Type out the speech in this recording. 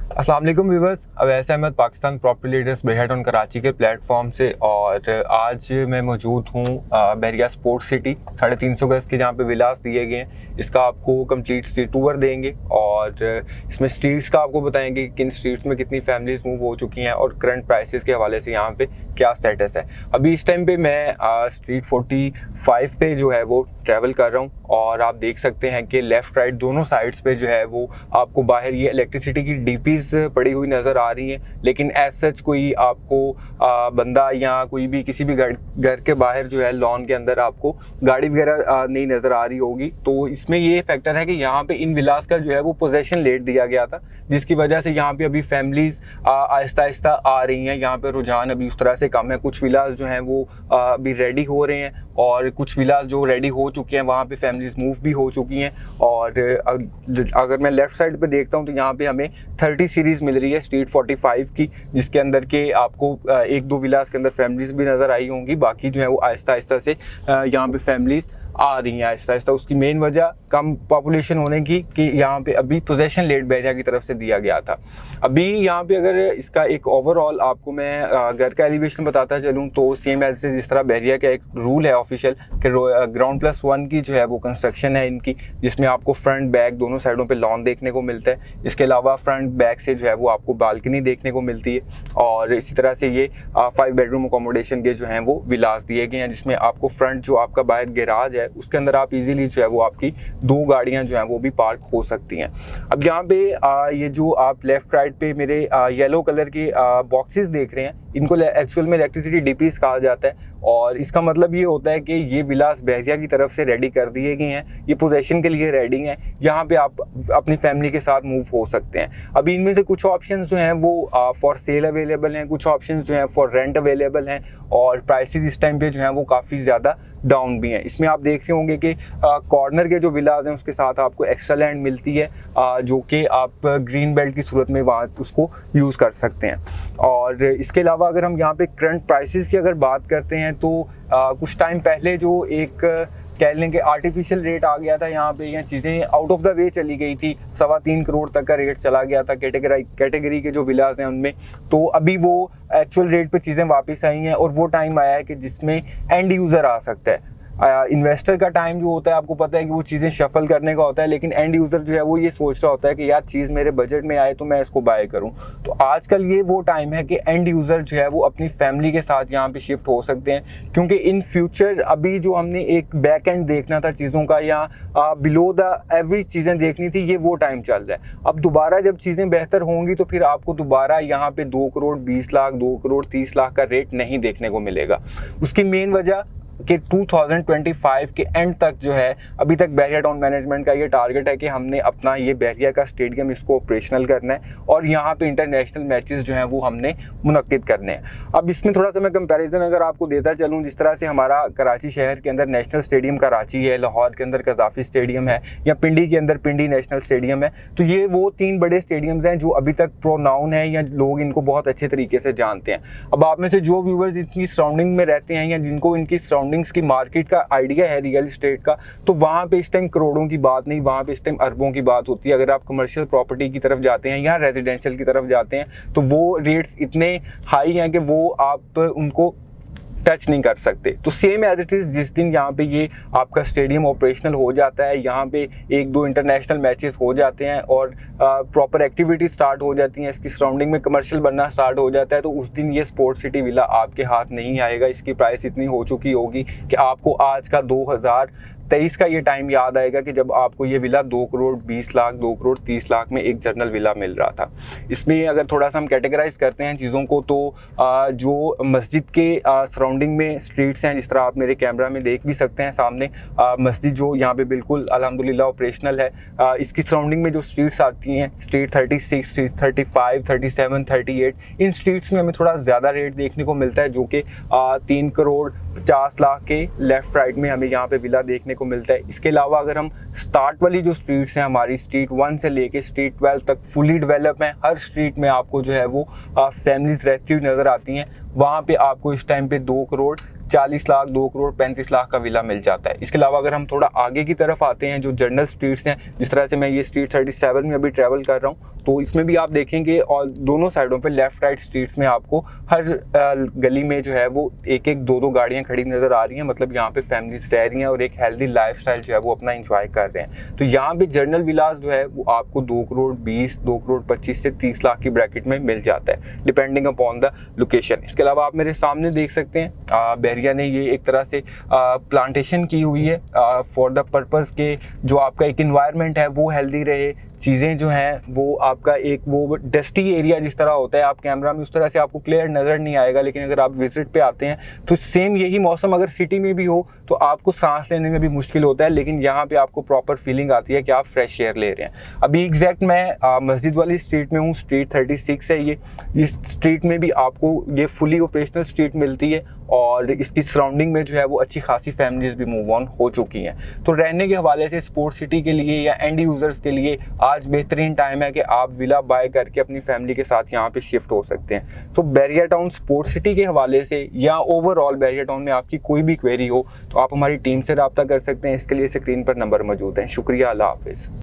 अस्सलाम वालेकुम viewers, Awais Ahmed Pakistan property leaders बेहद ऑन कराची के प्लेटफॉर्म से। और आज मैं मौजूद हूँ बहरिया स्पोर्ट्स सिटी 350 गज़ के, जहाँ पे विलास दिए गए हैं। इसका आपको कंप्लीट स्ट्रीट टूर देंगे और इसमें स्ट्रीट्स का आपको बताएंगे किन स्ट्रीट्स में कितनी फैमिलीज मूव हो चुकी हैं और करंट प्राइसेस के हवाले से यहाँ पे क्या स्टेटस है। अभी इस टाइम पे मैं स्ट्रीट 45 पे जो है वो ट्रैवल कर रहा हूँ और आप देख सकते हैं कि लेफ़्ट राइट दोनों साइड्स पे जो है वो आपको बाहर ये इलेक्ट्रिसिटी की डीपीज पड़ी हुई नज़र आ रही हैं, लेकिन एज सच कोई आपको बंदा या कोई भी किसी भी घर के बाहर जो है लॉन के अंदर आपको गाड़ी वगैरह नहीं नज़र आ रही होगी। तो इसमें ये फैक्टर है कि यहाँ पे इन विलास का जो है वो पोजेशन लेट दिया गया था, जिसकी वजह से यहाँ पे अभी फैमिलीज आहिस्ता आहिस्ता आ रही हैं। यहाँ पे रुझान अभी उस तरह से कम है। कुछ विलास जो हैं वो अभी रेडी हो रहे हैं और कुछ विलास जो रेडी हो चुके हैं वहाँ पे फैमिलीज मूव भी हो चुकी हैं। और अगर मैं लेफ़्ट साइड पे देखता हूँ तो यहाँ पे हमें 30 सीरीज़ मिल रही है स्ट्रीट 45 की, जिसके अंदर के आपको एक दो विलास के अंदर फैमिलीज भी नज़र आई होंगी। बाकी जो है वो आहिस्ता आहिस्ता से यहाँ पे फैमिलीज आ रही हैं आहिस्ता आहिस्ता। उसकी मेन वजह कम पॉपुलेशन होने की कि यहाँ पे अभी पोजेशन लेट बहरिया की तरफ से दिया गया था। अभी यहाँ पे अगर इसका एक ओवरऑल आपको मैं घर का एलिवेशन बताता चलूँ तो सेम एज जिस तरह बहरिया का एक रूल है ऑफिशियल कि ग्राउंड प्लस 1 की जो है वो कंस्ट्रक्शन है इनकी, जिसमें आपको फ्रंट बैक दोनों साइडों पे लॉन देखने को मिलता है। इसके अलावा फ्रंट बैक से जो है वो आपको बालकनी देखने को मिलती है। और इसी तरह से ये 5 बेडरूम अकोमोडेशन के जो हैं वो विलास दिए गए हैं, जिसमें आपको फ्रंट जो आपका बाहर गैराज है उसके अंदर आप इजीली जो है वो आपकी 2 गाड़ियां जो हैं वो भी पार्क हो सकती हैं। अब यहाँ पे ये जो आप लेफ्ट राइट पे मेरे येलो कलर के बॉक्सेस देख रहे हैं, इनको एक्चुअल में इलेक्ट्रिसिटी डीपीज कहा जाता है। और इसका मतलब ये होता है कि ये विलास बहरिया की तरफ से रेडी कर दिए गए हैं, ये पोजेशन के लिए रेडी हैं। यहाँ पे आप अपनी फैमिली के साथ मूव हो सकते हैं। अभी इनमें से कुछ ऑप्शंस जो हैं वो फॉर सेल अवेलेबल हैं, कुछ ऑप्शंस जो हैं फॉर रेंट अवेलेबल हैं और प्राइसेस इस टाइम पे जो हैं वो काफ़ी ज़्यादा डाउन भी हैं। इसमें आप देख रहे होंगे कि कॉर्नर के जो विलास हैं उसके साथ आपको एक्स्ट्रा लैंड मिलती है, जो कि आप ग्रीन बेल्ट की सूरत में वहाँ उसको यूज़ कर सकते हैं। और इसके अलावा अगर हम यहाँ पे करंट प्राइसेस की अगर बात करते हैं तो कुछ टाइम पहले जो एक कह लें कि आर्टिफिशियल रेट आ गया था यहाँ पे, या चीज़ें आउट ऑफ द वे चली गई थी, 3.25 करोड़ तक का रेट चला गया था कैटेगरी के जो विलास हैं उनमें। तो अभी वो एक्चुअल रेट पे चीज़ें वापस आई हैं और वो टाइम आया है कि जिसमें एंड यूज़र आ सकता है। इन्वेस्टर का टाइम जो होता है आपको पता है कि वो चीज़ें शफल करने का होता है, लेकिन एंड यूज़र जो है वो ये सोच रहा होता है कि यार चीज़ मेरे बजट में आए तो मैं इसको बाय करूं। तो आजकल ये वो टाइम है कि एंड यूज़र जो है वो अपनी फैमिली के साथ यहाँ पे शिफ्ट हो सकते हैं, क्योंकि इन फ्यूचर अभी जो हमने एक बैक एंड देखना था चीज़ों का या बिलो द एवरेज चीज़ें देखनी थी, ये वो टाइम चल रहा है। अब दोबारा जब चीज़ें बेहतर होंगी तो फिर आपको दोबारा यहाँ पे 2 करोड़ 20 लाख 2 करोड़ 30 लाख का रेट नहीं देखने को मिलेगा। उसकी मेन वजह कि 2025 के एंड तक जो है अभी तक बहरिया टाउन मैनेजमेंट का ये टारगेट है कि हमने अपना ये बहरिया का स्टेडियम इसको ऑपरेशनल करना है और यहाँ पे इंटरनेशनल मैचेस जो हैं वो हमने मुनक्किद करने हैं। अब इसमें थोड़ा सा मैं कंपैरिजन अगर आपको देता चलूँ, जिस तरह से हमारा कराची शहर के अंदर नेशनल स्टेडियम कराची है, लाहौर के अंदर कज़ाफ़ी स्टेडियम है या पिंडी के अंदर पिंडी नेशनल स्टेडियम है, तो ये वो 3 बड़े स्टेडियम्स हैं जो अभी तक प्रोनाउन है या लोग इनको बहुत अच्छे तरीके से जानते हैं। अब आप में से जो व्यूवर्स इनकी सराउंडिंग में रहते हैं या जिनको इनकी की मार्केट का आइडिया है रियल एस्टेट का, तो वहाँ पे इस टाइम करोड़ों की बात नहीं, वहाँ पे इस टाइम अरबों की बात होती है। अगर आप कमर्शियल प्रॉपर्टी की तरफ जाते हैं या रेजिडेंशियल की तरफ जाते हैं तो वो रेट्स इतने हाई हैं कि वो आप उनको टच नहीं कर सकते। तो सेम एज इट इज़ जिस दिन यहाँ पे ये आपका स्टेडियम ऑपरेशनल हो जाता है, यहाँ पे 1-2 इंटरनेशनल मैचेस हो जाते हैं और प्रॉपर एक्टिविटी स्टार्ट हो जाती हैं, इसकी सराउंडिंग में कमर्शियल बनना स्टार्ट हो जाता है, तो उस दिन ये स्पोर्ट्स सिटी विला आपके हाथ नहीं आएगा। इसकी प्राइस इतनी हो चुकी होगी कि आपको आज का 2023 का ये टाइम याद आएगा कि जब आपको ये विला 2 करोड़ 20 लाख 2 करोड़ 30 लाख में एक जनरल विला मिल रहा था। इसमें अगर थोड़ा सा हम कैटेगराइज करते हैं चीज़ों को तो जो मस्जिद के सराउंडिंग में स्ट्रीट्स हैं, जिस तरह आप मेरे कैमरा में देख भी सकते हैं सामने, मस्जिद जो यहाँ पे बिल्कुल अल्हम्दुलिल्लाह ऑपरेशनल है। इसकी सराउंडिंग में जो स्ट्रीट्स आती हैं, स्ट्रीट 36, स्ट्रीट 35, 37, 38, इन स्ट्रीट्स में हमें थोड़ा ज़्यादा रेट देखने को मिलता है, जो कि 3 करोड़ 50 लाख के लेफ़्ट राइट में हमें यहाँ पे विला देखने को मिलता है। इसके अलावा अगर हम स्टार्ट वाली जो स्ट्रीट्स हैं हमारी स्ट्रीट 1 से लेके स्ट्रीट 12 तक फुली डेवलप हैं, हर स्ट्रीट में आपको जो है वो फैमिलीज रहती हुई नज़र आती हैं। वहाँ पे आपको इस टाइम पे 2 करोड़ 40 लाख 2 करोड़ 35 लाख का विला मिल जाता है। इसके अलावा अगर हम थोड़ा आगे की तरफ आते हैं, जो जनरल स्ट्रीट्स हैं, जिस तरह से मैं ये स्ट्रीट 37 में अभी ट्रैवल कर रहा हूँ, तो इसमें भी आप देखेंगे और दोनों साइडों पे लेफ्ट राइट स्ट्रीट्स में आपको हर गली में जो है वो एक एक दो दो गाड़ियाँ खड़ी नज़र आ रही हैं। मतलब यहाँ पे फैमिलीज रह रही हैं और एक हेल्दी लाइफस्टाइल जो है वो अपना इंजॉय कर रहे हैं। तो यहाँ पे जनरल विलास जो है वो आपको 2 करोड़ 20, 2 करोड़ 25 से 30 लाख की ब्रैकेट में मिल जाता है डिपेंडिंग अपॉन द लोकेशन। इसके अलावा आप मेरे सामने देख सकते हैं बहरिया ने ये एक तरह से प्लांटेशन की हुई है फॉर द पर्पज़ के जो आपका एक इन्वायरमेंट है वो हेल्दी रहे, चीज़ें जो हैं वो आपका एक वो डस्टी एरिया जिस तरह होता है आप कैमरा में उस तरह से आपको क्लियर नज़र नहीं आएगा, लेकिन अगर आप विजिट पे आते हैं तो सेम यही मौसम अगर सिटी में भी हो तो आपको सांस लेने में भी मुश्किल होता है, लेकिन यहाँ पे आपको प्रॉपर फीलिंग आती है कि आप फ्रेश एयर ले रहे हैं। अभी एग्जैक्ट मैं मस्जिद वाली स्ट्रीट में हूँ, स्ट्रीट 36 है ये। इस स्ट्रीट में भी आपको ये फुली ऑपरेशनल स्ट्रीट मिलती है और इसकी सराउंडिंग में जो है वो अच्छी खासी फैमिलीज भी मूव ऑन हो चुकी हैं। तो रहने के हवाले से स्पोर्ट्स सिटी के लिए या एंड यूज़र्स के लिए आज बेहतरीन टाइम है कि आप विला बाय करके अपनी फैमिली के साथ यहाँ पे शिफ्ट हो सकते हैं। तो बैरिया टाउन स्पोर्ट्स सिटी के हवाले से या ओवरऑल बैरिया टाउन में आपकी कोई भी क्वेरी हो तो आप हमारी टीम से रब्ता कर सकते हैं। इसके लिए स्क्रीन पर नंबर मौजूद हैं। शुक्रिया, अल्लाह हाफिज़।